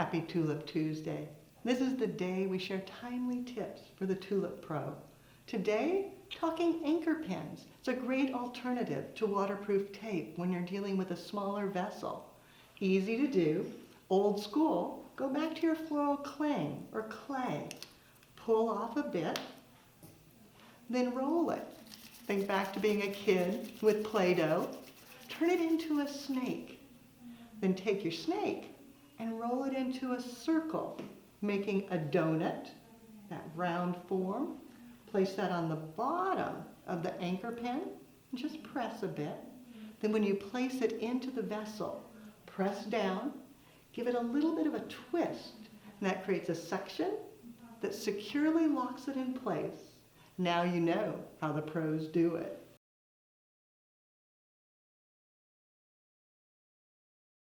Happy Tulip Tuesday. This is the day we share timely tips for the Tulip Pro. Today, talking anchor pins. It's a great alternative to waterproof tape when you're dealing with a smaller vessel. Easy to do, old school. Go back to your floral cling or clay. Pull off a bit, then roll it. Think back to being a kid with Play-Doh. Turn it into a snake. Then take your snake and roll it into a circle, making a donut, that round form. Place that on the bottom of the anchor pin and just press a bit. Then when you place it into the vessel, press down, give it a little bit of a twist, and that creates a suction that securely locks it in place. Now you know how the pros do it.